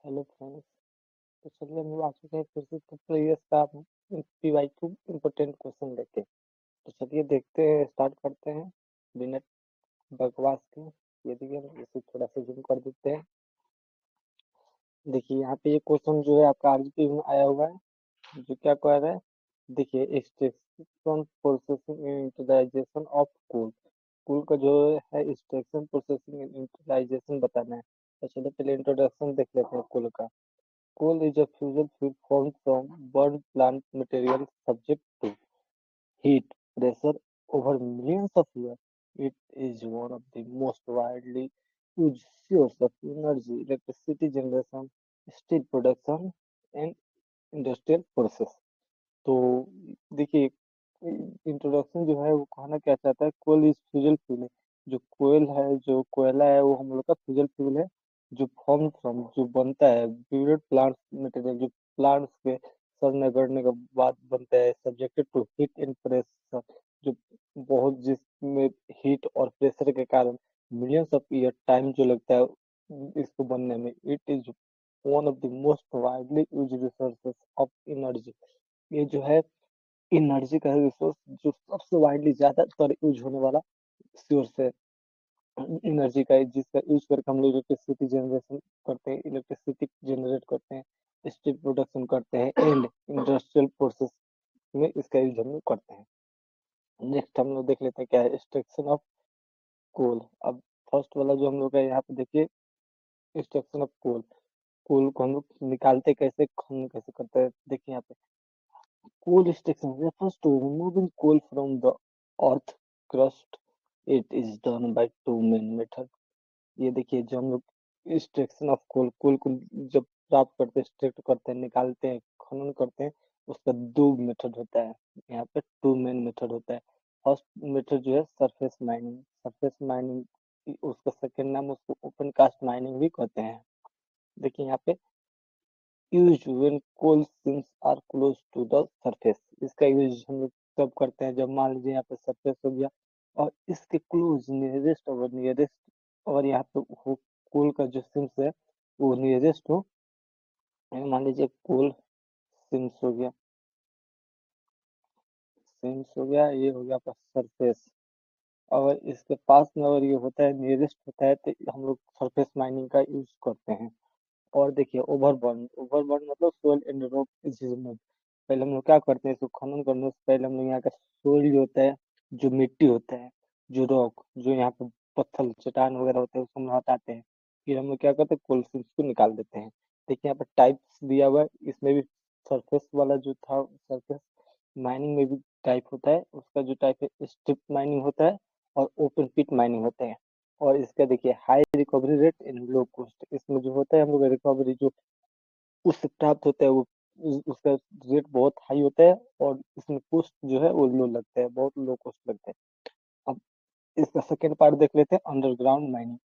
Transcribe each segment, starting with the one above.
Hello friends. तो चलिए हम लोग आ चुके हैं फिर से प्रीवियस का PYQ इम्पोर्टेंट क्वेश्चन लेके। तो चलिए देखते हैं, स्टार्ट करते हैं बिना बकवास के। ये देखिए हम इसे थोड़ा सा जूम कर देते हैं। देखिए यहाँ पे ये क्वेश्चन जो है आपका आरजीपी में आया हुआ है, जो क्या कह रहा है। देखिए extraction processing and utilisation of coal. Coal का जो है एक्सट्रैक्शन प्रोसेसिंग एंड यूटिलाइजेशन बताना है। तो चलिए पहले इंट्रोडक्शन देख लेते हैं कूल का। Coal is a fusel fuel formed from burnt plant material subject to heat, pressure over millions of years. It is one of the most widely used sources of energy, electricity generation, steel production, and industrial process. तो देखिए introduction जो है वो कहना क्या चाहता है, coal is फ्यूजल fuel है। जो कोयल है, जो कोयला है, वो हम लोग का फ्यूजल फ्यूल है। जो फॉर्म फ्रॉम जो बनता है ब्यूरेड प्लांट्स मटेरियल, जो प्लांट्स के सड़ने गड़ने के बाद बनता है, subjected to heat and pressure. जो बहुत जिसमें हीट और प्रेशर के कारण मिलियंस ऑफ ईयर टाइम जो लगता है इसको बनने में। It is one of the most widely use resources of energy. ये जो है एनर्जी का रिसोर्स जो सबसे वाइडली ज्यादातर यूज होने वाला सोर्स है एनर्जी का, जिसका यूज करके हम लोग इलेक्ट्रिसिटी जनरेशन करते हैं, इलेक्ट्रिसिटी जनरेट करते हैं, स्टील प्रोडक्शन करते हैं, एंड इंडस्ट्रियल प्रोसेस में इसका यूज हम लोग करते हैं। नेक्स्ट हम लोग देख लेते हैं क्या है एक्सट्रैक्शन ऑफ कोल। अब फर्स्ट वाला जो हम लोग है यहाँ पे देखिए, एक्सट्रैक्शन ऑफ कोल। कोल को हम लोग निकालते कैसे, खनन कैसे करते हैं, देखिए यहाँ पे। Coal extraction refers to removing coal from the earth crust. It is done by two main methods. ये देखिए जो हम लोग एक्सट्रैक्शन ऑफ कोल, कोल को जब प्राप्त करते हैं, एक्सट्रैक्ट करते हैं, निकालते हैं, खनन करते हैं, उसका दो मेथड होता है। यहाँ पे टू मेन मेथड होता है। फर्स्ट मेथड जो है सरफेस माइनिंग। सरफेस माइनिंग उसका सेकेंड नाम, उसको ओपन कास्ट माइनिंग भी कहते हैं। देखिए यहाँ पे use when coal seams are close to the surface. इसका यूज हम लोग तब करते हैं जब मान लीजिए यहाँ पे सरफेस हो गया और इसके क्लोज नियरेस्ट और यहाँ पे हो, कोल का जो सिम्स है वो नियरेस्ट हो। मान लीजिए कोल सिम्स हो गया, ये हो गया आपका सरफेस। और इसके पास में अगर ये होता है, नियरेस्ट होता है, तो हम लोग सरफेस माइनिंग का यूज करते हैं। और देखिए ओवरबर्न, ओवरबर्न मतलब soil and rock is remove. पहले हम लोग क्या करते हैं, इसको खनन करने से पहले हम लोग यहाँ का सोइल जो होता है, जो मिट्टी होता है, जो रॉक, जो यहाँ पे पत्थर चट्टान वगैरह होते हैं, उसको हम लोग हटाते हैं। फिर हम लोग क्या करते हैं, कोलसीस को निकाल देते हैं। देखिए यहाँ पे टाइप्स दिया हुआ है, इसमें भी सरफेस वाला जो था, सरफेस माइनिंग में भी टाइप होता है। उसका जो टाइप है स्ट्रिप माइनिंग होता है और ओपन पिट माइनिंग होता है। और इसका देखिए high recovery rate and low cost. इसमें जो होता है हम लोग रिकवरी जो उससे प्राप्त होता है वो उसका रेट बहुत हाई होता है, और इसमें कॉस्ट जो है वो लो लगता है, बहुत लो कॉस्ट लगता है। अब इसका सेकेंड पार्ट देख लेते हैं, underground mining.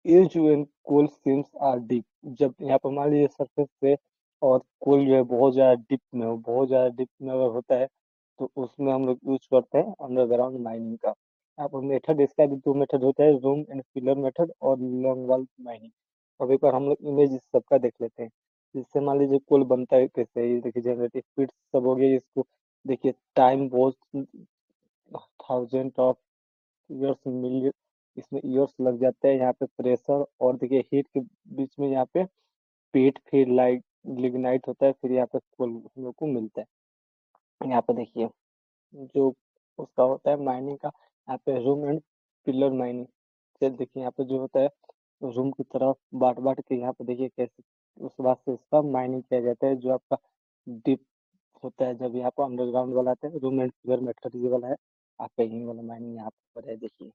As when coal seams are deep. जब यहाँ पर मान लीजिए सरफेस पे और कोल जो है बहुत ज्यादा डीप में हो, बहुत ज्यादा डीप में अगर होता है, तो उसमें हम लोग यूज करते हैं अंडरग्राउंड माइनिंग का। यहाँ पर मेथड इसका भी दो मेथड होता है, रूम एंड पिलर मेथड और लॉन्ग वॉल माइनिंग। अब एक बार हम लोग इमेज इस सबका देख लेते हैं। जिससे मान लीजिए कोल बनता है कैसे, ये देखिए जनरेटिव स्पीड सब हो गया इसको। देखिए टाइम बहुत थाउजेंड ऑफ ईयर्स, मिलियन इसमें ईयर्स लग जाते हैं। यहाँ पे प्रेशर और देखिए हीट के बीच में यहाँ पे पेट, फिर लाइट लिग्नाइट होता है, फिर यहाँ पे कोल हम लोग को मिलता है। यहाँ पे देखिए जो उसका होता है माइनिंग का, यहाँ पे रूम एंड पिलर माइनिंग। फिर देखिए यहाँ पे जो होता है रूम की तरफ बांट बांट के, यहाँ पे देखिए कैसे उस बाद से इसका माइनिंग किया जाता है। जो आपका डीप होता है, जब यहाँ पर अंडरग्राउंड वाला आता है, रूम एंड पिलर मेथड ये वाला है। आपका यही वाला माइनिंग यहाँ पर है, देखिए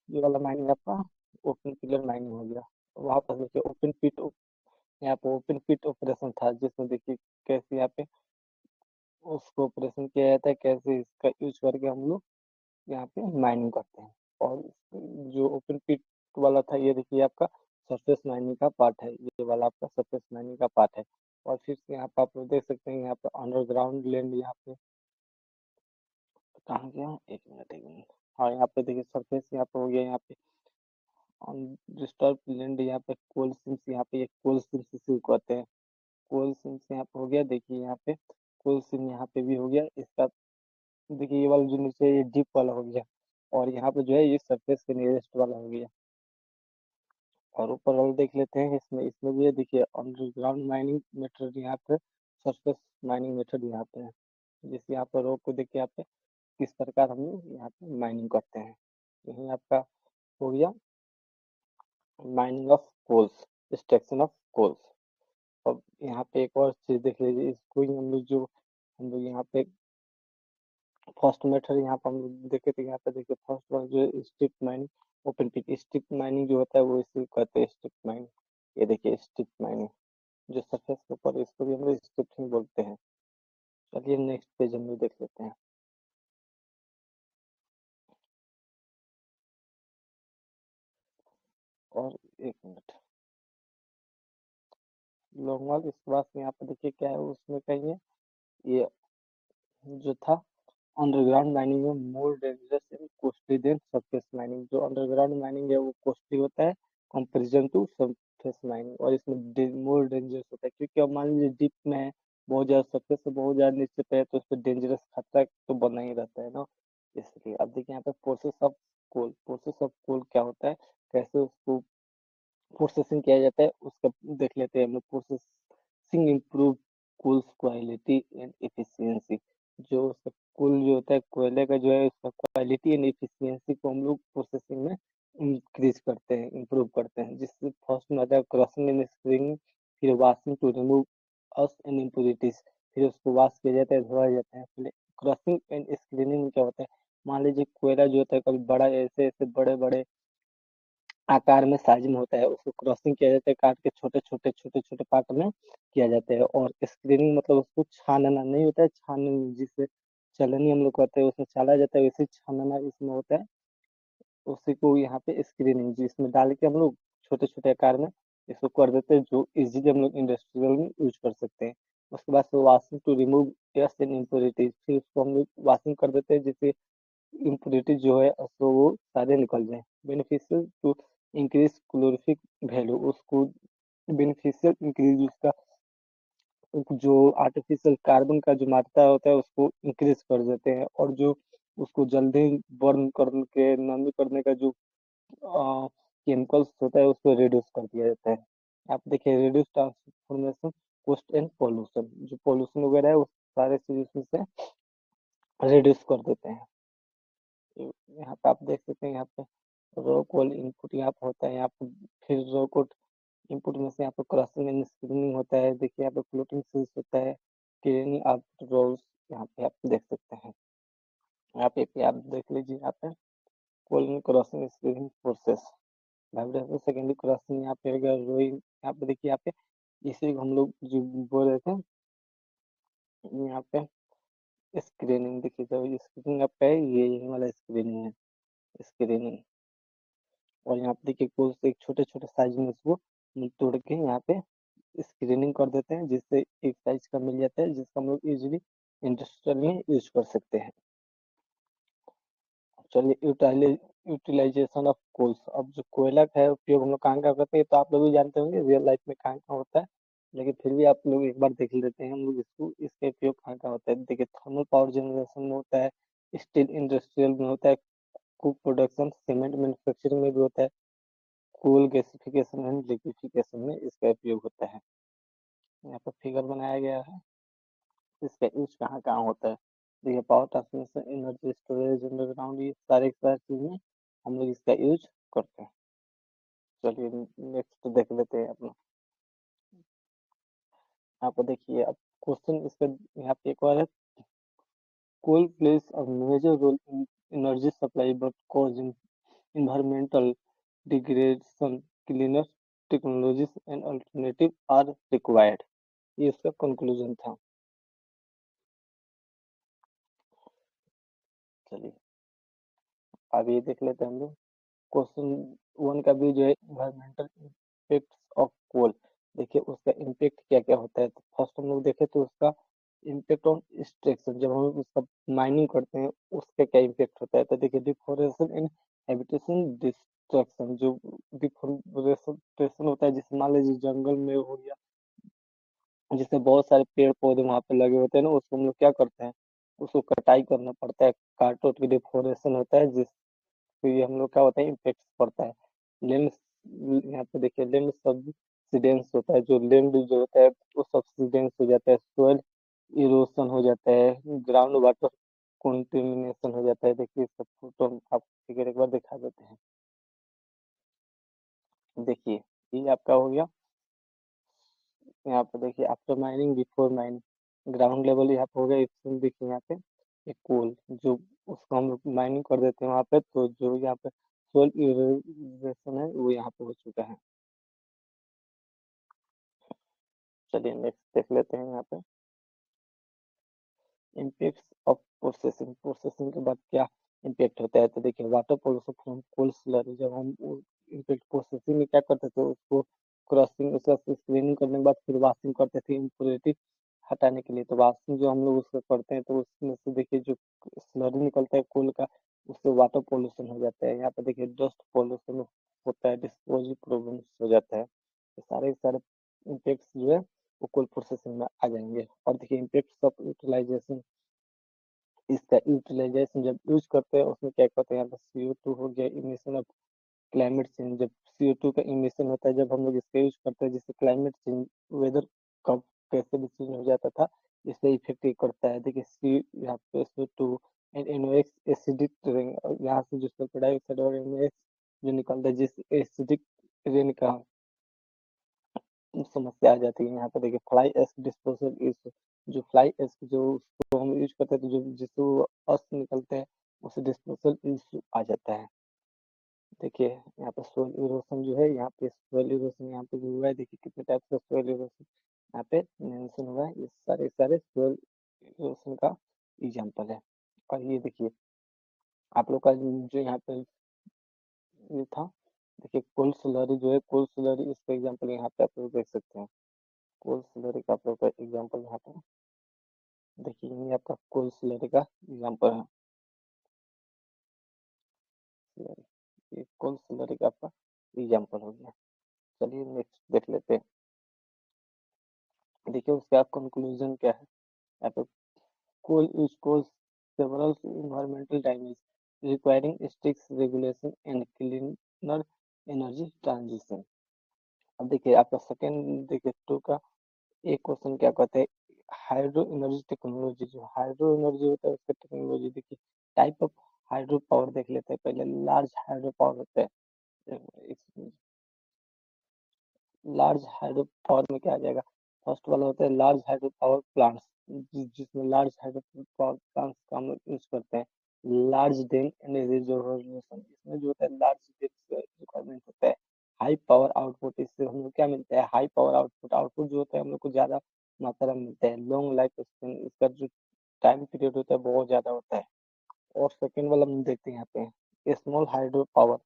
ये वाला माइनिंग आपका ओपन पिलर माइनिंग हो गया। वहां पर देखिए ओपन पिट, यहाँ पे ओपन पिट ऑपरेशन था, जिसमें देखिए कैसे यहाँ पे उसको ऑपरेशन किया जाता है, कैसे इसका यूज करके हम लोग यहाँ पे माइनिंग करते हैं। और जो ओपन पिट वाला था, ये देखिए आपका सरफेस माइनिंग का पार्ट है, ये वाला आपका सरफेस माइनिंग का पार्ट है। और फिर से यहाँ पे आप लोग देख सकते हैं, यहाँ पे अंडरग्राउंड लैंड, यहाँ पे कहाँ गया, एक मिनट एक मिनट। हाँ यहाँ पे देखिए सरफेस यहाँ पे हो गया, यहाँ पे ऑन डिस्टर्ब लैंड, यहाँ पे कोल सीम्स, यहाँ पे ये कोल सीम्स इसी को कहते हैं। कोल सीम्स यहाँ पे हो गया, देखिए यहाँ पे कोल सीम यहाँ पे भी हो गया इसका। देखिए ये वाला जो नीचे ये डीप वाला हो गया, और यहाँ पे जो है ये सरफेस के नियरेस्ट वाला हो गया। और ऊपर वाला देख लेते हैं, इसमें इसमें भी है, देखिए अंडरग्राउंड माइनिंग मेथड यहाँ पे, सरफेस माइनिंग मेथड यहाँ पे है। जिस यहाँ पर रोक को देखिए यहाँ पे किस प्रकार हम लोग यहाँ पे माइनिंग करते हैं। यही आपका हो गया mining of coals, extraction of coals. अब यहाँ पे एक और चीज देख लीजिए, इसको ही हम लोग यहाँ पे फर्स्ट मेथड यहाँ पर हम लोग देखे थे। यहाँ पे देखिए फर्स्ट वन जो है स्ट्रिप माइनिंग, ओपन पिट स्ट्रिप माइनिंग जो होता है वो इसी को कहते हैं स्ट्रिप माइनिंग। ये देखिए स्ट्रिप माइनिंग जो सरफेस के ऊपर, इसको भी हम लोग स्ट्रिप ही बोलते हैं। चलिए नेक्स्ट पेज हम लोग देख लेते हैं। और एक मिनट, लॉन्ग वाल इसके बाद यहाँ पे देखिए क्या है उसमें कहिए, ये जो था अंडरग्राउंड माइनिंग में more dangerous and costly than surface mining. जो अंडरग्राउंड माइनिंग है वो कॉस्टली होता है कंपेरिजन टू सरफेस माइनिंग, और इसमें मोर डेंजरस होता है, क्योंकि अब मान लीजिए डीप में है, बहुत ज्यादा सरफेस से बहुत ज्यादा नीचे पे है, तो उस पर डेंजरस खतरा तो बना ही रहता है ना। इसलिए अब देखिए यहाँ पे प्रोसेस ऑफ कोल क्या होता है, कैसे उसको प्रोसेसिंग किया जाता है उसका देख लेते हैं हम लोग। Processing improve cools quality and efficiency. जो उसका कुल जो होता है कोयले का जो है उसका क्वालिटी एंड एफिशिएंसी को हम लोग प्रोसेसिंग में इंक्रीज करते हैं, इम्प्रूव करते हैं। जिससे फर्स्ट में आता है क्रशिंग एंड स्क्रीनिंग, फिर washing to remove us and impurities, फिर उसको वॉश किया जाता है, धोया जाता है। फिर क्रशिंग एंड स्क्रीनिंग में क्या होता है, मान लीजिए कोयला जो होता है कभी बड़ा ऐसे ऐसे बड़े बड़े आकार में साइज में होता है, उसको क्रॉसिंग किया जाता है, काट के छोटे छोटे पार्ट में किया जाता है। और स्क्रीनिंग मतलब उसको छानना नहीं होता है, छाननी जिससे चलनी हम लोग कहते हैं उसमें चाला जाता है, वैसे छानना इसमें होता है। उसी को यहाँ पे स्क्रीनिंग जिसमें डाल के हम लोग छोटे छोटे आकार में इसको कर देते हैं, जो इजीली हम लोग इंडस्ट्रियल में यूज कर सकते हैं। उसके बाद से washing to remove dust and impurities, फिर उसको हम लोग वॉशिंग कर देते हैं जिससे इम्प्योरिटी जो है तो वो सारे निकल जाए। Beneficial to increase calorific value, उसको बेनिफिशियल इंक्रीज उसका जो आर्टिफिशियल कार्बन का जो मात्रा होता है उसको इंक्रीज कर देते हैं, और जो उसको जल्दी बर्न करके नमी करने का जो केमिकल्स होता है उसको रिड्यूस कर दिया जाता है। आप देखिए reduce transformation cost and pollution, जो पॉल्यूशन वगैरह है उस सारे चीज उसमें से रिड्यूस कर देते हैं। यहाँ पे आप देख सकते हैं, यहाँ पे रो कॉल इनपुट यहाँ पे होता है, यहाँ पे फिर रो कोड इनपुट में से यहाँ पे क्रॉसिंग एंड स्क्रीनिंग होता है। देखिए यहाँ पे फ्लोटिंग सील्स होता है, क्लीनिंग आउटपुट रोल्स यहाँ पे आप देख सकते हैं। यहाँ पे आप देख लीजिए, यहाँ पे call crossing screening process, vibration secondary crossing यहाँ पे हो गया, रोइंग यहाँ पे देखिए, यहाँ पे इसी को हम लोग जो बोल रहे थे यहाँ पे स्क्रीनिंग। देखिए जब स्क्रीनिंग आपका है, ये वाला स्क्रीनिंग है, स्क्रीनिंग। और यहाँ पे देखिए कोल से एक छोटे छोटे साइज में उसको तोड़ के यहाँ पे स्क्रीनिंग कर देते हैं, जिससे एक साइज का मिल जाता है, जिसका हम लोग इजीली इंडस्ट्रियल में यूज कर सकते हैं। चलिए यूटिलाइजेशन ऑफ कोल्स। अब जो कोयला का है उपयोग हम लोग कहाँ कहाँ करते हैं, तो आप लोग भी जानते होंगे रियल लाइफ में कहाँ कहाँ होता है, लेकिन फिर भी आप लोग एक बार देख लेते हैं हम लोग इसको, इसका उपयोग कहाँ कहाँ होता है। देखिए थर्मल पावर जनरेशन में होता है, स्टील इंडस्ट्रियल में होता है, कुक प्रोडक्शन, सीमेंट मैन्युफैक्चरिंग में भी होता है, कोल गैसिफिकेशन एंड लिक्विफिकेशन में इसका उपयोग होता है। यहाँ पर फिगर बनाया गया है, इसका यूज कहाँ कहाँ होता है। देखिए power transmission, energy storage, underground, ये सारे सारी चीज में हम लोग इसका यूज करते हैं। चलिए नेक्स्ट देख लेते हैं अपना। यहाँ पर देखिए अब क्वेश्चन इसका यहाँ पे एक और है, coal place a major role in energy supply but causing environmental degradation, cleaner technologies and alternative are required। ये इसका कंक्लूजन था। चलिए अब ये देख लेते हैं हम लोग। क्वेश्चन वन का भी जो है इन्वायरमेंटल इम्पेक्ट ऑफ कोल। देखिए उसका इम्पेक्ट क्या क्या होता है, तो फर्स्ट हम लोग देखें तो उसका इम्पेक्ट ऑन एक्सट्रैक्शन, जब हम उसका माइनिंग करते हैं उसका क्या इम्पेक्ट होता है। तो देखिए डिफोरेस्टेशन एंड हैबिटेशन डिस्ट्रक्शन, जो डिफोरेस्टेशन होता है, जैसे मान लीजिए जंगल में हो गया, जिससे बहुत सारे पेड़ पौधे वहां पे लगे होते हैं ना, उसको हम लोग क्या करते हैं, उसको कटाई करना पड़ता है, काट के डिफोरेस्टेशन होता है, जिससे ये हम लोग क्या होता है, इम्पेक्ट पड़ता है। लैंड, यहाँ पे देखिए लैंड सब्सिडेंस होता है, जो लैंड जो होता है वो सब्सिडेंस हो जाता है, सोयल इरोशन हो जाता है, ग्राउंड वाटर कंटेमिनेशन हो जाता है। देखिए सब फोटो हम आप फिगर एक बार दिखा देते हैं। देखिए ये आपका हो गया, यहाँ पे देखिए after mining before mining, ground level यहाँ पे हो गया। इसमें देखिए यहाँ पे एक कोल, जो उसको हम लोग माइनिंग कर देते हैं वहाँ पे, तो जो यहाँ पे सोil इरोजन है वो यहाँ पे हो चुका है। चलिए नेक्स्ट देख लेते हैं यहाँ पे इम्पैक्ट ऑफ प्रोसेसिंग। प्रोसेसिंग के बाद क्या इम्पैक्ट होता है, तो देखिए water pollution from coal slurry, जब हम इम्पैक्ट प्रोसेसिंग में क्या करते थे, उसको क्रॉसिंग, उसका स्क्रीनिंग करने के बाद फिर वॉशिंग करते थे इम्प्योरिटी हटाने के लिए। तो वॉशिंग जो हम लोग उसका करते हैं, तो उसमें से देखिए जो स्लरी निकलता है कोल का, उससे वाटर पोल्यूशन हो जाता है। यहाँ पे देखिए डस्ट पोल्यूशन होता है, डिस्पोजिव प्रॉब्लम्स हो जाता है। ये सारे सारे इम्पैक्ट्स जो है वो कोल प्रोसेसिंग में आ जाएंगे। और देखिए इम्पैक्ट्स ऑफ यूटिलाइजेशन, इसका यूटिलाइजेशन जब यूज करते हैं उसमें क्या करते हैं, यहाँ पर CO2 हो गया, इमिशन ऑफ क्लाइमेट चेंज, जब CO2 का इमिशन होता है, जब हम लोग इसका यूज करते हैं, जिससे क्लाइमेट चेंज, वेदर कब कैसे भी चेंज हो जाता था, इससे इफेक्ट करता है। देखिए सी यहाँ पे CO2 and NOx acidic rain, यहाँ से जो सल्फर डाइऑक्साइड और NOx जो निकलता है, जिस एसिडिक रेन का समस्या आ जाती है। यहाँ पे देखिए फ्लाई एश डिस्पोजल इज, जो फ्लाई एश जो उसको हम यूज करते हैं, तो जो जिससे वो अस्त निकलते हैं, उसे डिस्पोजल इशू आ जाता है। देखिए यहाँ पे सोइल इरोशन जो है, यहाँ पे सोइल इरोशन यहाँ पे जो हुआ है, देखिए कितने टाइप का सोइल इरोशन यहाँ पे मेंशन हुआ है, ये सारे सारे सोइल इरोशन का एग्जाम्पल है। और ये देखिए आप लोग का जो यहाँ पे ये था, देखिए कोल स्लरी जो है, कोल स्लरी इसका एग्जाम्पल यहाँ पे आप लोग देख सकते हैं। कोल स्लरी का आप लोग का एग्जाम्पल यहाँ पे देखिए, ये आपका कोल स्लरी का एग्जाम्पल है। ये कोल स्लरी का आपका एग्जाम्पल हो गया। चलिए नेक्स्ट देख लेते हैं। देखिए उसका कंक्लूजन क्या है, यहाँ पे coal use cause several environmental damage requiring strict regulation and cleaner energy transition। अब देखिए आपका सेकंड देखिए टू का एक क्वेश्चन क्या कहते हैं, हाइड्रो एनर्जी टेक्नोलॉजी, जो हाइड्रो एनर्जी होता है उसका टेक्नोलॉजी। देखिए टाइप ऑफ हाइड्रो पावर देख लेते हैं पहले। लार्ज हाइड्रो पावर होता है, लार्ज हाइड्रो पावर में क्या आ जाएगा, फर्स्ट वाला होता है लार्ज हाइड्रो पावर प्लांट्स, जिसमें लार्ज हाइड्रो पावर प्लांट्स का हम यूज करते हैं। लार्ज डेम एनर्जी जो इसमें जो होता है लार्ज डेम रिक्वायरमेंट होता है। हाई पावर आउटपुट, इससे हम लोग क्या मिलता है, हाई पावर आउटपुट, आउटपुट जो होता है हम लोग को ज्यादा मात्रा में मिलता है। लॉन्ग लाइफ स्पेन, इसका जो टाइम पीरियड होता है बहुत ज्यादा होता है। और सेकेंड वाला हम देखते हैं यहाँ पे स्मॉल हाइड्रो पावर,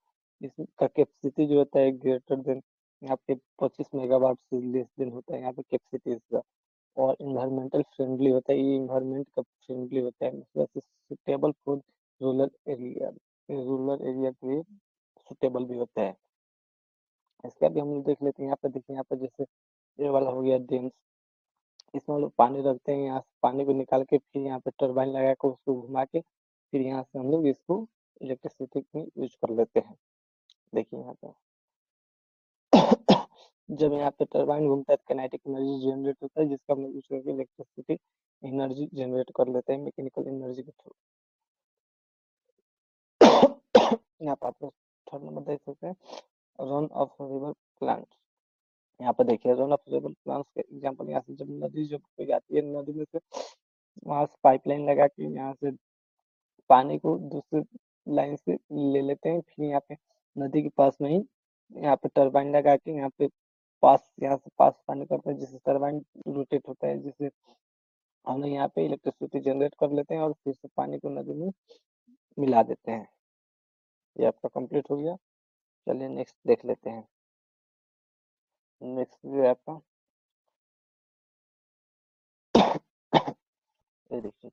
इसका कैपेसिटी जो होता है ग्रेटर देन यहाँ पे 25 मेगावाट से लेस देन होता है यहाँ पे कैपेसिटी इसका। और इन्वायरमेंटल फ्रेंडली होता है, ये इन्वायरमेंट का फ्रेंडली होता है, मतलब suitable for rural area, rural area के लिए सुटेबल भी होता है। इसका भी हम लोग देख लेते हैं। यहाँ पे देखिए, यहाँ पे जैसे ये वाला हो गया डेम्स, इसमें हम लोग पानी रखते हैं, यहाँ से पानी को निकाल के फिर यहाँ पे टरबाइन लगा के उसको घुमा के फिर यहाँ से हम लोग इसको इलेक्ट्रिसिटी में यूज कर लेते हैं। देखिए यहाँ पे जब यहाँ पे टरबाइन घूमता है तो काइनेटिक एनर्जी जनरेट होता है, जिसका हम यूज करके इलेक्ट्रिसिटी एनर्जी जनरेट कर लेते हैं मैकेनिकल एनर्जी के थ्रू। यहाँ पर आप लोग थर्ड नंबर देख सकते हैं, रन ऑफ रिवर प्लांट। यहाँ पे देखिए रन ऑफ रिवर प्लांट्स के एग्जांपल, यहाँ से जब नदी जब कोई जाती है, नदी में से वहां से पाइपलाइन लगा के यहाँ से पानी को दूसरे लाइन से ले लेते हैं, फिर यहाँ पे नदी के पास में ही यहाँ पे टरबाइन लगा के यहाँ पे पास, यहाँ से पास पानी करते हैं, जिससे टरबाइन रोटेट होता है, जिससे हम लोग यहाँ पे इलेक्ट्रिसिटी जनरेट कर लेते हैं और फिर से पानी को नदी में मिला देते हैं। ये आपका कंप्लीट हो गया। चलिए नेक्स्ट देख लेते हैं। नेक्स्ट जो है आपका ये देखिए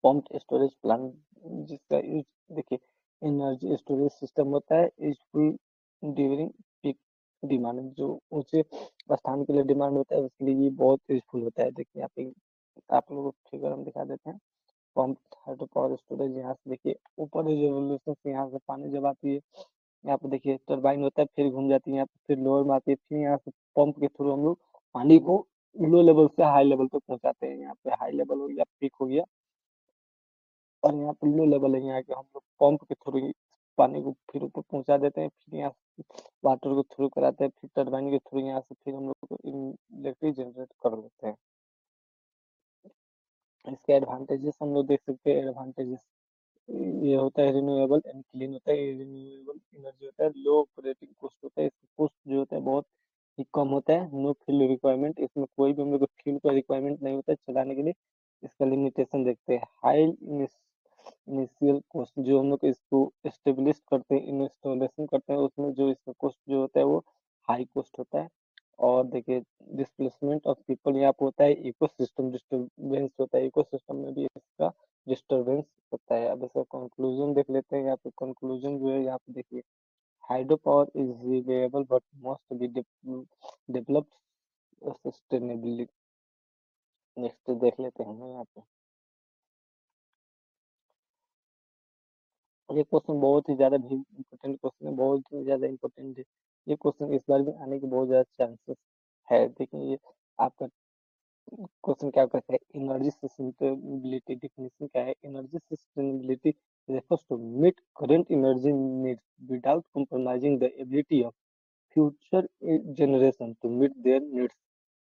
पम्प्ड स्टोरेज प्लांट, जिसका यूज देखिए एनर्जी स्टोरेज सिस्टम होता है यूजफुल ड्यूरिंग पीक डिमांड। जो ऊंचे स्थान के लिए डिमांड होता है उसके लिए ये बहुत यूजफुल होता है। देखिए यहाँ पे आप लोगों को फिगर हम दिखा देते हैं। पंप हाइड्रो पावर स्टोरेज, यहाँ से देखिए ऊपर रिवोल्यूशन से यहाँ से पानी जब आती है, यहाँ पे देखिए टरबाइन होता है, फिर घूम जाती है यहाँ पे, फिर लोअर में आती है, फिर यहाँ से पंप के थ्रू हम लोग पानी को लो लेवल से हाई लेवल तक पहुंचाते हैं। यहाँ पे हाई लेवल हो गया, पीक हो गया, और यहाँ पे लो लेवल है, यहाँ के हम लोग पंप के थ्रू ही पानी को फिर ऊपर पहुंचा देते हैं, फिर यहाँ वाटर को थ्रू कराते हैं, फिर टरबाइन के थ्रू यहाँ से फिर हम लोग इलेक्ट्रिक जनरेट कर लेते हैं। इसके एडवांटेजेस हम लोग देख सकते हैं। एडवांटेजेस ये होता है रिन्यूएबल एंड क्लीन होता है। ये रिन्यूएबल एनर्जी होता है, लो ऑपरेटिंग कॉस्ट होता है, इसका कॉस्ट जो होता है बहुत ही कम होता है। नो फ्यूल रिक्वायरमेंट, इसमें कोई भी हम लोग को फ्यूल का रिक्वायरमेंट नहीं होता है चलाने के लिए। इसका लिमिटेशन देखते हैं। हाई इनिशियल कॉस्ट, जो हम लोग इसको एस्टेब्लिश करते हैं, इंस्टॉलेशन करते हैं, उसमें जो इसका कॉस्ट जो होता है वो हाई कॉस्ट होता है। और देखिए डिस्प्लेसमेंट ऑफ पीपल, यहाँ पे होता है इकोसिस्टम डिस्टर्बेंस होता है, इकोसिस्टम में भी इसका डिस्टर्बेंस होता है। अब इसका कंक्लूजन देख लेते हैं। यहाँ पे कंक्लूजन जो है, यहाँ पे देखिए hydro power is reliable but must be developed sustainably. Next देख लेते हैं हम यहाँ पे। ये क्वेश्चन बहुत ही ज्यादा भी इम्पोर्टेंट क्वेश्चन है, बहुत ही ज्यादा इम्पोर्टेंट है। ये क्वेश्चन इस बार भी आने के बहुत ज्यादा चांसेस है। देखिए ये आपका क्वेश्चन क्या कहता है, एनर्जी सस्टेनेबिलिटी डिफिनेशन क्या है। Energy sustainability refers to meet current energy needs without compromising the ability of future generation to meet their needs।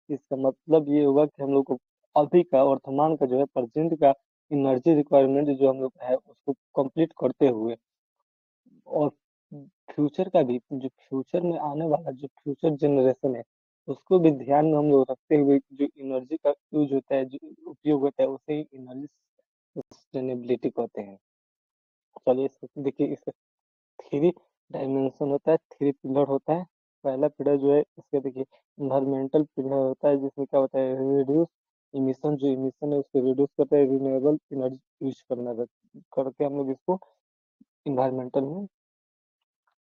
इसका मतलब ये होगा कि हम लोग को अभी का वर्तमान का जो है प्रेजेंट का एनर्जी रिक्वायरमेंट जो हम लोग है उसको कंप्लीट करते हुए, और फ्यूचर का भी, जो फ्यूचर में आने वाला जो फ्यूचर जनरेशन है उसको भी ध्यान में हम लोग रखते हुए जो एनर्जी का यूज होता है, जो उपयोग होता है, उसे एनर्जी सस्टेनेबिलिटी कहते हैं। चलिए देखिए इसका थ्री डायमेंशन होता है, थ्री पिलर होता है। पहला पिलर जो है इसका देखिए इन्वायरमेंटल पिलर होता है, जिसमें क्या होता है रिड्यूस इमिशन, जो इमिशन है उसको रिड्यूस करता है, रिन्यूएबल एनर्जी यूज करके हम लोग इसको इन्वायरमेंटल में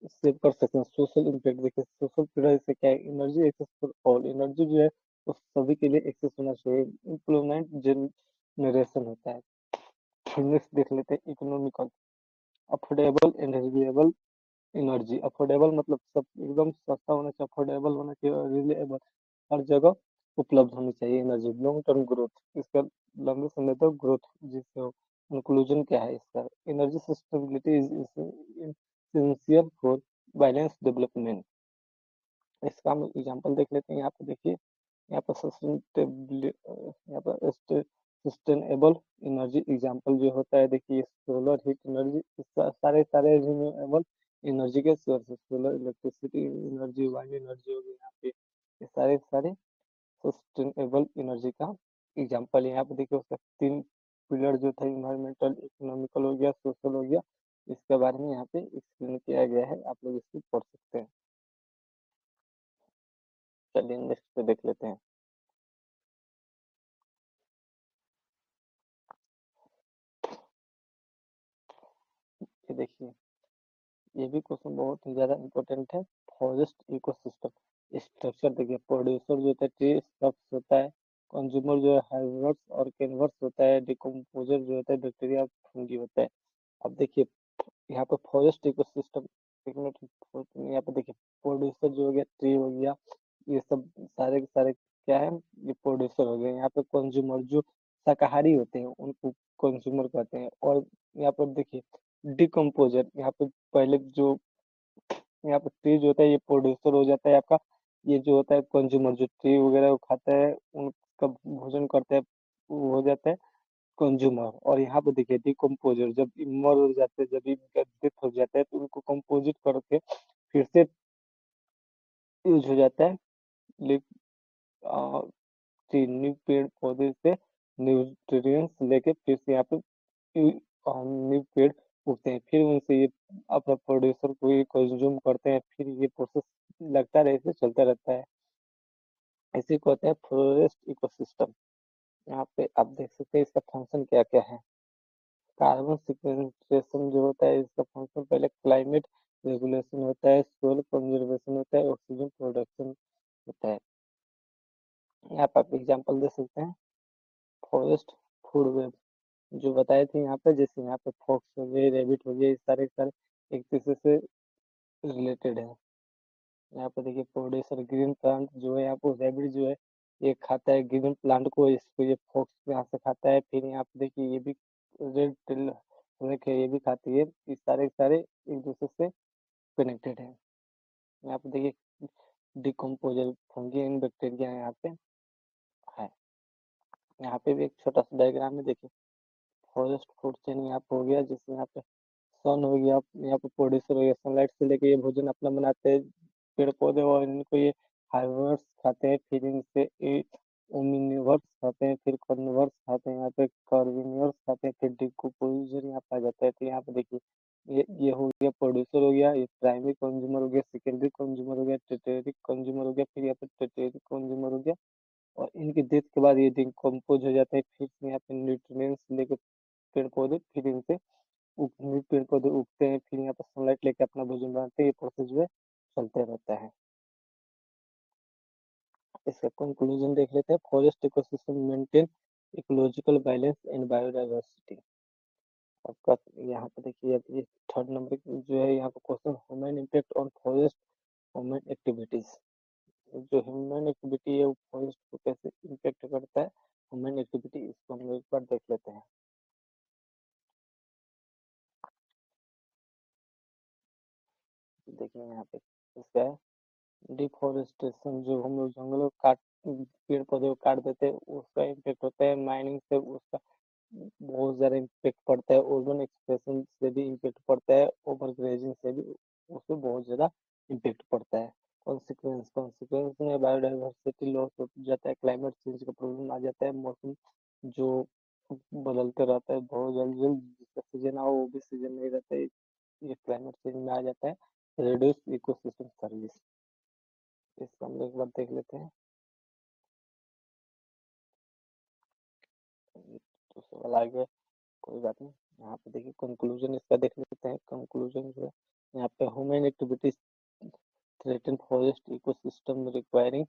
सेव कर सकते हैं। सोशल इम्पैक्ट देखिए, सोशल पीरियड से क्या है, energy access for all, energy जो है वो सभी के लिए एक्सेस होना चाहिए। इम्प्लॉयमेंट जनरेशन होता है। फिर नेक्स्ट देख लेते हैं economical, affordable and reliable energy. Affordable मतलब सब एकदम सस्ता होना चाहिए, अफोर्डेबल होना चाहिए, और रिलायबल हर जगह उपलब्ध होनी चाहिए एनर्जी। लॉन्ग टर्म ग्रोथ, इसका लंबे समय तक ग्रोथ जिससे हो। इंक्लूजन क्या है इसका, energy sustainability is essential for balance development. इसका हम एग्जांपल देख लेते हैं। यहाँ पे देखिए, यहाँ पर सस्टेनेबल एनर्जी एग्जांपल जो होता है, देखिए सोलर हीट एनर्जी, सारे सारे रिन्यूएबल एनर्जी के sources, solar electricity energy, wind energy हो गई, यहाँ पे ये सारे सारे सस्टेनेबल एनर्जी का एग्जांपल है। यहाँ पे देखिए उसका तीन पिलर जो था, इन्वायरमेंटल, इकोनॉमिकल हो गया, सोशल हो गया, इसके बारे में यहाँ पे एक्सप्लेन किया गया है, आप लोग इसको पढ़ सकते हैं। चलिए नेक्स्ट पे देख लेते हैं। ये देखिए, ये भी क्वेश्चन बहुत ही ज्यादा इंपॉर्टेंट है। फॉरेस्ट इकोसिस्टम स्ट्रक्चर देखिए, प्रोड्यूसर जो होता है ट्री स्टब्स होता है, कंज्यूमर जो है हर्बर्स और कैनवर्स होता है, डिकम्पोजर जो होता है बैक्टीरिया फंगी होता है। अब देखिए यहाँ पे फॉरेस्ट इकोसिस्टम, एक मिनट, यहाँ पे देखिए प्रोड्यूसर जो हो गया ट्री हो गया, ये सब सारे के सारे क्या है, ये प्रोड्यूसर हो गए। यहाँ पे कंज्यूमर जो शाकाहारी होते हैं उनको कंज्यूमर कहते हैं। और यहाँ पर देखिए डिकम्पोजर, यहाँ पे पहले जो यहाँ पे ट्री जो होता है ये प्रोड्यूसर हो जाता है आपका, ये जो होता है कंज्यूमर जो ट्री वगैरह को खाता है उनका भोजन करता है, वो हो जाता है कंज्यूमर। और यहाँ पे देखिए डिकम्पोजर, जब ये मर जाते हैं, जब इनका डेथ हो जाता है तो उनको कंपोजिट करके फिर से यूज हो जाता है। न्यू पेड़ पौधे से न्यूट्रिएंट्स लेके फिर से यहाँ पे न्यू पेड़ उगते हैं, फिर उनसे ये अपना प्रोड्यूसर को ये कंज्यूम करते हैं, फिर ये प्रोसेस लगता रहे, ऐसे चलता रहता है। इसी को कहते हैं फॉरेस्ट इकोसिस्टम। यहाँ पे आप देख सकते हैं इसका फंक्शन क्या क्या है। कार्बन सिक्वेस्ट्रेशन जो होता है इसका फंक्शन पहले क्लाइमेट रेगुलेशन होता है, सोil कंजर्वेशन होता है, ऑक्सीजन प्रोडक्शन होता है। यहाँ पर आप एग्जांपल दे सकते हैं, फॉरेस्ट फूड वेब जो बताए थे यहाँ पे, जैसे यहाँ पे फॉक्स हो गए, रेबिट हो गए, ये सारे सारे एक दूसरे से रिलेटेड है। यहाँ पे देखिए प्रोड्यूसर ग्रीन प्लांट जो है, यहाँ पे रेबिट जो है ये खाता है ग्रीन प्लांट को, इसको ये फॉक्स यहाँ से खाता है। फिर यहाँ पे देखिए ये भी रेड टिल देखिए ये भी खाती है। ये सारे सारे एक दूसरे से कनेक्टेड है। यहाँ पे देखिए डिकम्पोजर फंगी एंड बैक्टीरिया यहाँ पे है। यहाँ पे भी एक छोटा सा डायग्राम है, देखिए फॉरेस्ट फूड चेन यहाँ पे हो गया, जैसे यहाँ पे सन हो गया, यहाँ पे प्रोड्यूसर हो गया, सनलाइट से लेके ये भोजन अपना बनाते हैं पेड़ पौधे, और इनको ये हार्बर्स खाते हैं, फिर इनसे ओमिनिवर्स खाते हैं, फिर कार्निवर्स खाते हैं, यहाँ पे कार्बिनिवर्स खाते हैं, फिर डिकम्पोजर यहाँ पे आ जाता है। तो यहाँ पे देखिए ये हो गया प्रोड्यूसर हो गया, ये प्राइमरी कंज्यूमर हो गया, सेकेंडरी कंज्यूमर हो गया, टर्टियरी कंज्यूमर हो गया, फिर यहाँ पे टर्टियरी कंज्यूमर हो गया, और इनकी डेथ के बाद ये डिकम्पोज हो जाते हैं। फिर से यहाँ पे न्यूट्रिएंट्स लेके पेड़ पौधे, फिर इनसे पेड़ पौधे उगते हैं, फिर यहाँ पर सनलाइट लेके अपना भोजन बनाते हैं। ये प्रोसेस जो है चलते रहता है। इसका कंक्लूजन देख लेते हैं, forest ecosystem maintain ecological balance and biodiversity. आपका यहाँ पे देखिए ये थर्ड नंबर जो है यहाँ पे question, human impact on forest human activities. जो ह्यूमन एक्टिविटी है वो फॉरेस्ट को कैसे इम्पेक्ट करता है, ह्यूमन एक्टिविटी, इसको हम एक बार देख लेते हैं। देखिए यहाँ पे इसका डिफोरेस्टेशन, जो हम लोग जंगलों को काट पेड़ पौधे को काट देते हैं उसका इम्पेक्ट होता है। माइनिंग से उसका बहुत ज़्यादा इम्पेक्ट पड़ता है। ओजोन एक्सप्रेशन से भी इम्पेक्ट पड़ता है। ओवर ग्रेजिंग से भी उससे बहुत ज़्यादा इम्पेक्ट पड़ता है। कॉन्सिक्वेंस कॉन्सिक्वेंस में बायोडाइवर्सिटी लॉस हो जाता है, क्लाइमेट चेंज का प्रॉब्लम आ जाता है, मौसम जो बदलते रहता है बहुत जल्द जल्द, जिसका सीजन आओ वो भी सीजन नहीं रहता है, ये क्लाइमेट चेंज में आ जाता है। रिड्यूस इकोसिस्टम सर्विस, इसको हम एक बार देख लेते हैं। तो सवाल आ गया, कोई बात नहीं। यहाँ पे देखिए कंक्लूजन इसका देख लेते हैं। कंक्लूजन जो है यहाँ पे, human activities threaten forest ecosystem requiring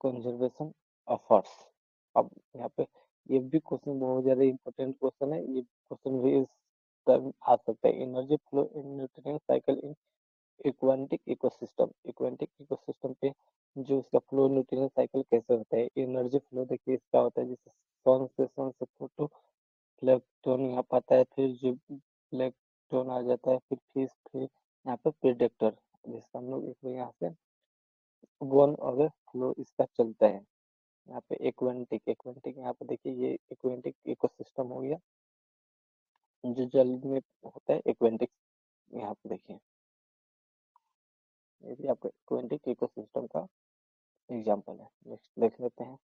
conservation efforts. अब यहाँ पे ये भी क्वेश्चन बहुत ज्यादा इंपॉर्टेंट क्वेश्चन है, ये क्वेश्चन भी इस टाइम आ सकता है। Energy flow in nutrient cycle in aquatic ecosystem. Aquatic ecosystem पे जो इसका फ्लो न्यूट्रिएंट साइकिल कैसे होता है। एनर्जी फ्लो देखिए इसका होता है, जैसे सन से फोटो प्लैंकटन यहाँ पर आता है, फिर जो प्लैंकटन आ जाता है, फिर फिश, फिर यहाँ पे प्रेडेटर, जिसका हम लोग इसको यहाँ से वन अवे फ्लो इसका चलता है। यहाँ पे एक्वेंटिक एक्वेंटिक यहाँ पे देखिए ये एक्वेंटिक इकोसिस्टम हो गया, जो जल में होता है एक्वेंटिक। यहाँ पे देखिए ये भी आपका एक्वेंटिक इकोसिस्टम का एग्जाम्पल है। नेक्स्ट देख लेते हैं।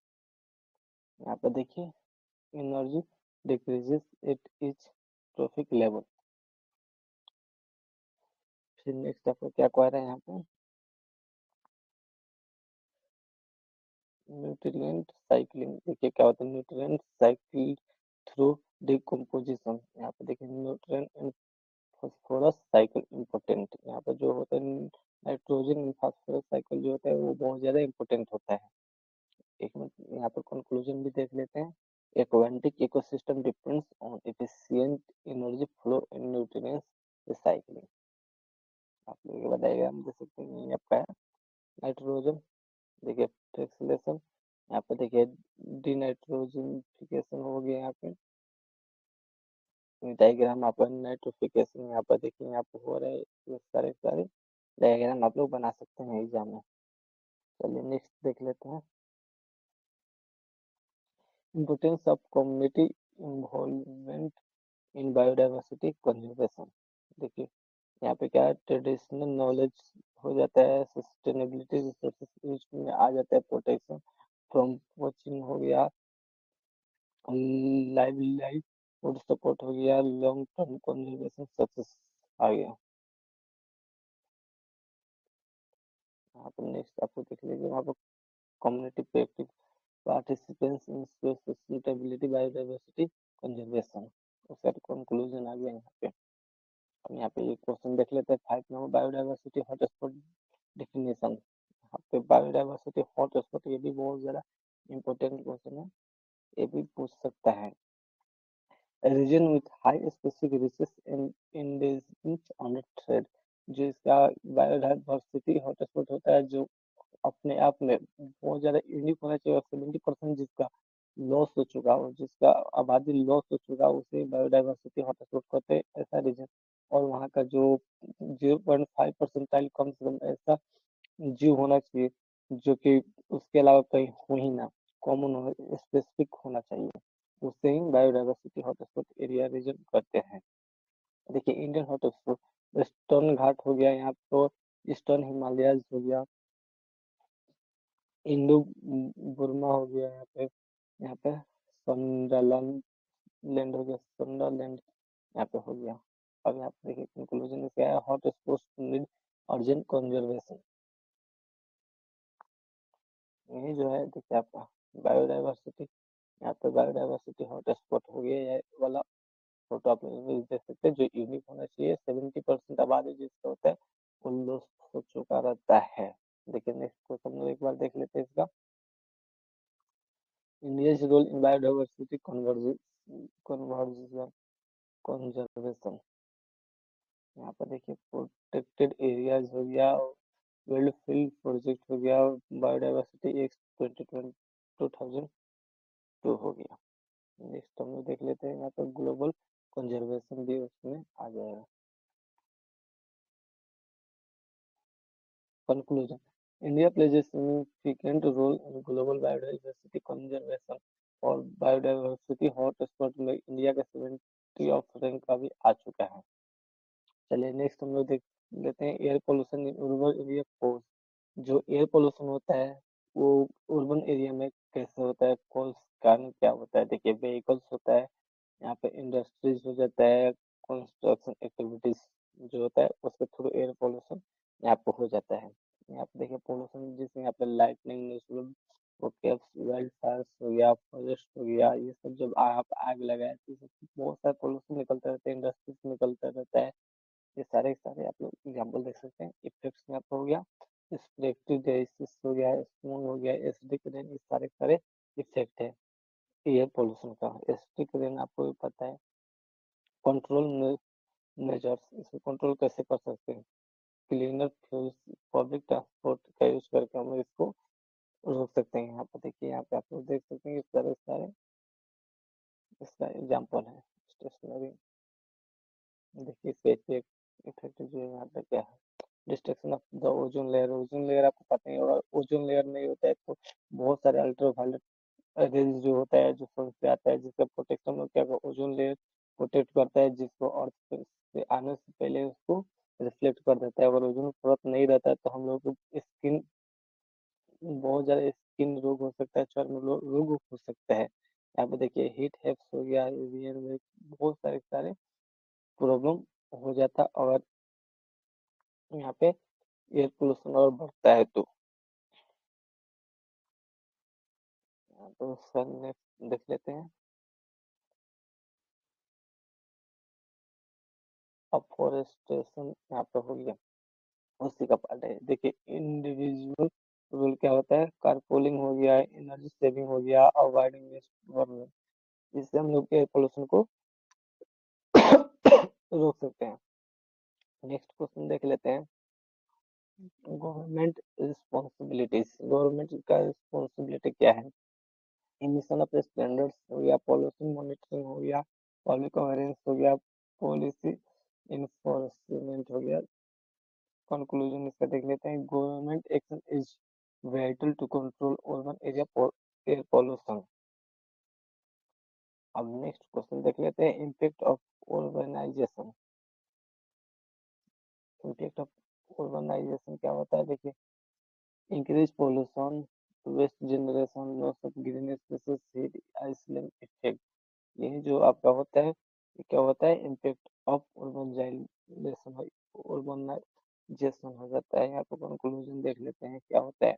यहाँ पे देखिए energy decreases at each trophic level. फिर नेक्स्ट आपको क्या कह रहे हैं यहाँ पे, न्यूट्रिएंट साइक्लिंग। देखिए क्या होता है न्यूट्रिएंट साइकिल थ्रू डिकम्पोजिशन। यहाँ पे देखिए nutrient and phosphorus cycle important. यहाँ पे जो होता है नाइट्रोजन एंड फास्फोरस साइकिल जो होता है वो बहुत ज्यादा इम्पोर्टेंट होता है। एक मिनट यहाँ पे कंक्लूजन भी देख लेते हैं। Aquatic ecosystem depends on efficient energy flow and nutrients recycling. आप लोग ये बताइएगा, हम दे सकते हैं ये आपका है नाइट्रोजन। देखिए फ्लेक्सिलेशन, यहाँ पे देखिए डिनाइट्रोजनिफिकेशन हो गया। यहाँ पे डायग्राम आप नाइट्रोफिकेशन यहाँ पर देखिए यहाँ पे हो रहा है। ये सारे सारे डायग्राम आप लोग बना सकते हैं एग्जाम में। चलिए नेक्स्ट देख लेते हैं, importance of community involvement in biodiversity conservation. देखिए यहाँ पे क्या है, ट्रेडिशनल नॉलेज हो जाता है, सस्टेनेबिलिटी रिसोर्सेज यूज में आ जाता है, प्रोटेक्शन फ्रॉम पोचिंग हो गया, लाइवलीहुड सपोर्ट हो गया, लॉन्ग टर्म कंजर्वेशन सक्सेस आ गया। यहाँ पर नेक्स्ट आपको देख लीजिए, वहाँ पर community active participants in suitability biodiversity conservation. उसका कंक्लूजन आ गया यहाँ पे। अब यहाँ पे एक क्वेश्चन देख लेते हैं, 5 नंबर बायोडाइवर्सिटी हॉटस्पॉट डेफिनेशन। यहाँ पे बायोडाइवर्सिटी हॉटस्पॉट, ये भी बहुत ज्यादा इंपॉर्टेंट क्वेश्चन है, ये भी पूछ सकता है। Region with high specific research and indigenous on trade, जो इसका बायोडाइवर्सिटी हॉटस्पॉट होता है, जो अपने आप में बहुत ज्यादा यूनिक होना चाहिए, 70% जिसका लॉस हो चुका हो, जिसका आबादी लॉस हो चुका हो, उसे बायोडाइवर्सिटी हॉटस्पॉट कहते हैं, ऐसा रीजन। और वहाँ का जो 0.5% कम से कम ऐसा जीव होना चाहिए जो कि उसके अलावा कहीं हो ही ना, कॉमन हो, स्पेसिफिक होना चाहिए, उससे ही बायोडाइवर्सिटी हॉटस्पॉट एरिया रीजन करते हैं। देखिए इंडियन हॉटस्पॉट, वेस्टर्न घाट हो गया, यहाँ तो ईस्टर्न हिमालयज हो गया, इंडो बुर्मा हो गया, यहाँ पे संडालैंड लैंड हो गया, संडालैंड यहाँ पे हो गया। अब यहाँ पे देखिए कंक्लूजन में क्या है, hot spots need urgent conservation. ये जो है देखिए आपका बायोडाइवर्सिटी, यहाँ पे बायोडाइवर्सिटी हॉट स्पॉट हो गया, ये वाला फोटो आप इमेज देख सकते हैं, जो यूनिक होना चाहिए, 70% आबादी जिसका होता है वो लॉस हो चुका रहता है। देखिए नेक्स्ट क्वेश्चन हम लोग एक बार देख लेते हैं इसका, India's role in biodiversity conversion conservation. यहाँ पर देखिए प्रोटेक्टेड एरियाज हो गया, वर्ल्ड फील्ड प्रोजेक्ट हो गया, बायोडाइवर्सिटी एक्स 2022 हो गया। नेक्स्ट हम लोग देख लेते हैं, यहाँ पर ग्लोबल कंजर्वेशन भी उसमें आ जाएगा। Conclusion, India plays a significant role in global biodiversity conservation, और बायोडाइवर्सिटी हॉटस्पॉट में इंडिया का 70 ऑफ रैंक का भी आ चुका है। चलिए नेक्स्ट हम लोग देख लेते हैं, air pollution in rural area cause. जो एयर पोल्यूशन होता है वो अर्बन एरिया में कैसे होता है, कौन कारण क्या होता है। देखिए व्हीकल्स होता है, यहाँ पे इंडस्ट्रीज हो जाता है, कंस्ट्रक्शन एक्टिविटीज जो होता है उसके थ्रू एयर पोल्यूशन यहाँ पे हो जाता है। यहाँ पे देखिए पोल्यूशन जिसमें यहाँ पे लाइटनिंग, नेचुरल ओकेप्स, वाइल्ड फायर्स हो गया, फॉरेस्ट हो गया, ये सब जब आप आग लगाए तो बहुत सारा पोल्यूशन निकलता रहता है, इंडस्ट्रीज निकलता रहता है। ये सारे सारे आप लोग एग्जाम्पल देख सकते हैं। इफेक्ट्स में आपको हो गया स्पेक्ट्रल गैसेस हो गया, स्मोक हो गया, एसिडिक रेन, ये सारे सारे इफेक्ट है एयर पोल्यूशन का। एसिडिक रेन आपको भी पता है, कंट्रोल मेजर्स, इसको कंट्रोल कैसे कर सकते हैं, क्लीनर फ्यूल्स, पब्लिक ट्रांसपोर्ट का यूज करके हम इसको रोक सकते हैं। यहाँ पे देखिए, यहाँ पे आप लोग देख सकते हैं, इस सारे सारे इसका एग्जाम्पल है। स्टेशनरी, देखिए इसका इफेक्ट जो है यहाँ पे क्या है, destruction of the ozone layer. Ozone layer आपको पता ही होगा, ओजोन लेयर नहीं होता है तो बहुत सारे अल्ट्रावायलेट रेज जो होता है जो सन से आता है, जिसका प्रोटेक्शन में क्या ओजोन लेयर प्रोटेक्ट करता है, जिसको अर्थ से आने से पहले उसको रिफ्लेक्ट कर देता है। अगर ओजोन परत नहीं रहता है तो हम लोग को स्किन, बहुत ज्यादा स्किन रोग हो सकता है, चर्म रोग हो सकता है। यहाँ पे देखिए हीट हेप्स हो गया, एवियन में बहुत सारे सारे प्रॉब्लम हो जाता है, और यहाँ पे एयर पोल्यूशन और बढ़ता है। तो सर नेक्स्ट देख लेते हैं, अफॉरेस्टेशन यहाँ पे हो गया, उसी का पार्ट है। देखिए इंडिविजुअल रूल क्या होता है, कारपूलिंग हो गया, एनर्जी सेविंग हो गया, अवॉइडिंग वेस्ट गवर्नमेंट, इससे हम लोग एयर पोल्यूशन को रोक सकते हैं। नेक्स्ट क्वेश्चन देख लेते हैं, गवर्नमेंट रिस्पॉन्सिबिलिटीज। गवर्नमेंट का रिस्पॉन्सिबिलिटी क्या है, इमिशन ऑफ स्टैंडर्ड्स हो गया, पॉल्यूशन मॉनिटरिंग हो गया, पब्लिक अवेयरेंस हो गया, पॉलिसी इन्फोर्समेंट हो गया। कंक्लूजन इसका देख लेते हैं, government action is vital to control urban area air pollution. अब नेक्स्ट क्वेश्चन देख लेते हैं, impact of urbanization। Impact of urbanization क्या होता है, देखिए increase pollution, waste generation, loss of green spaces, heat island effect. यही जो आपका होता है, ये क्या होता है, इम्पैक्ट ऑफ urbanization, urbanization हो जाता है। यहाँ पर कंक्लूजन देख लेते हैं क्या होता है,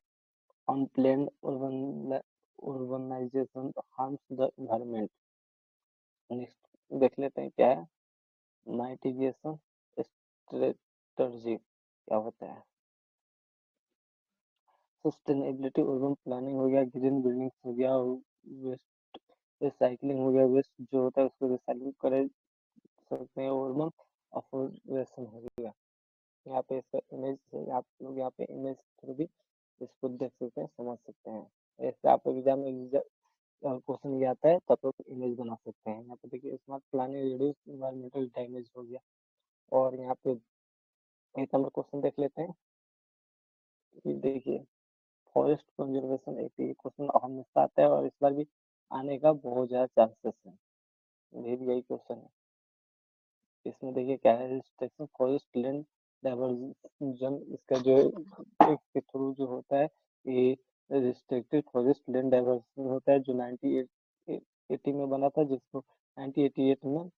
unplanned urbanization harms the environment। Next देख लेते हैं क्या है माइटिगेशन स्ट्रेटजी क्या होता है। सस्टेनेबिलिटी अर्बन प्लानिंग हो गया, ग्रीन बिल्डिंग्स हो गया, वेस्ट रिसाइकलिंग हो गया, वेस्ट जो होता है उसको रिसाइकलिंग कर सकते हैं, अर्बन अफोरेशन हो गया। यहाँ पे इसका इमेज है, आप लोग यहाँ पे इमेज थ्रू भी इसको देख सकते हैं, समझ सकते हैं। ऐसे आप एग्जाम में क्वेश्चन ये आता है तब तो इमेज बना सकते हैं। यहाँ पे देखिए smart planning reduce environmental damage हो गया। और यहाँ पे एक नंबर क्वेश्चन देख लेते हैं। ये देखिए फॉरेस्ट कंजर्वेशन एक ये क्वेश्चन हमेशा आता है और इस बार भी आने का बहुत ज्यादा चांसेस है। ये भी यही क्वेश्चन है। इसमें देखिए क्या है रिस्ट्रिक्शन फॉरेस्ट लैंड डाइवर्जन इसका जो इसके थ्रू जो होता है ये रिस्ट्रिक्टेड फॉरेस्ट लैंड डाइवर्जन होता है जो 1980 में बना था, जिसको 1988 में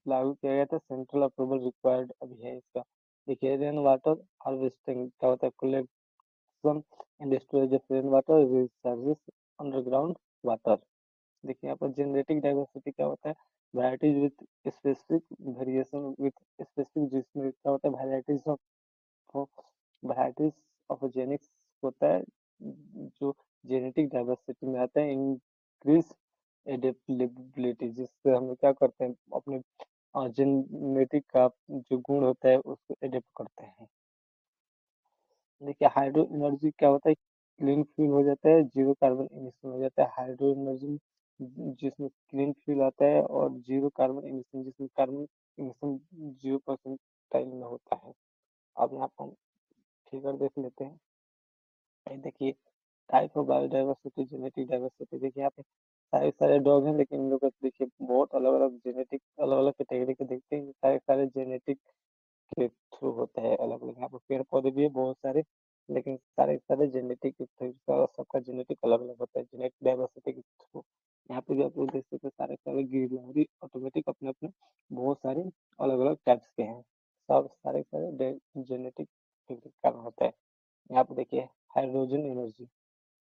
लागू किया गया था। सेंट्रल अप्रूवल रिक्वायर्ड अभी है इसका। देखिए रेन वाटर हार्वेस्टिंग क्या होता है, collection and storage of rain water recharges underground water. देखिए यहाँ पर जेनेटिक डाइवर्सिटी क्या होता है, varieties with specific variation with specific, जिसमें क्या होता है वैराइटीज ऑफ जेनिक्स होता है जो जेनेटिक डाइवर्सिटी में आता है। इंक्रीज एडेप्टेबिलिटी जिससे हम लोग क्या करते हैं अपने जेनेटिक का जो गुण होता है उसको एडेप्ट करते हैं। देखिए हाइड्रो एनर्जी क्या होता है, क्लीन फ्यूल हो जाता है, जीरो कार्बन इमिशन हो जाता है। हाइड्रो एनर्जी जिसमें क्लीन फ्यूल आता है और जीरो कार्बन इमिशन जिसमें कार्बन इमिशन 0% में होता है। अब यहाँ पर हम फिगर देख लेते हैं। ये देखिए type of biodiversity genetic diversity. देखिए यहाँ पे सारे सारे डॉग हैं लेकिन इन लोग का देखिए बहुत अलग अलग जेनेटिक अलग अलग कैटेगरी के देखते हैं, सारे सारे जेनेटिक के थ्रू होता है अलग अलग। यहाँ पे पेड़ पौधे भी है बहुत सारे लेकिन सारे सारे जेनेटिक के थ्रू सबका जेनेटिक अलग अलग होता है जेनेटिक डाइवर्सिटी के थ्रू। यहाँ पे भी आप लोग देख सकते हैं सारे सारे गिरधारी ऑटोमेटिक अपने अपने बहुत सारे अलग अलग टाइप्स के हैं। सब सारे सारे जेनेटिक के कारण होता है। यहाँ पे देखिए हाइड्रोजन एनर्जी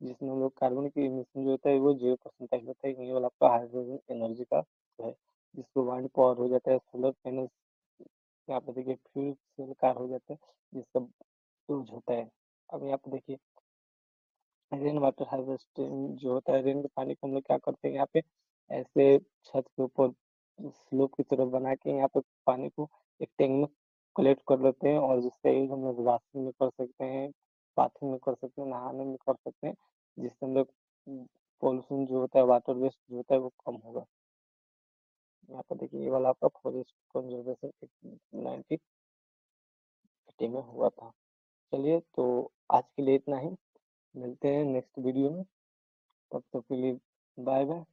जिसमें हम लोग कार्बन की इमिशन जो होता है वो 0% होता है, ये वाला आपका हाइड्रोजन एनर्जी का है जिसको वाइंड पावर हो जाता है, सोलर पैनल यहाँ पे देखिए फ्यूल सेल कार हो जाता है जिसका यूज होता है। अब यहाँ पे देखिए रेन वाटर हार्वेस्टिंग जो होता है, रेन के पानी को हम लोग क्या करते हैं यहाँ पे ऐसे छत के ऊपर स्लोप की तरफ बना के यहाँ पे पानी को एक टैंक में कलेक्ट कर लेते हैं और जिसका यूज हम लोग वॉशिंग में कर सकते हैं, बाथरूम में कर सकते हैं, नहाने में कर सकते हैं, जिससे हम लोग पॉल्यूशन जो होता है वाटर वेस्ट जो होता है वो कम होगा। यहाँ पर देखिए ये वाला आपका फॉरेस्ट कंजर्वेशन 1980 में हुआ था। चलिए तो आज के लिए इतना ही, मिलते हैं नेक्स्ट वीडियो में, तब तक के लिए बाय बाय।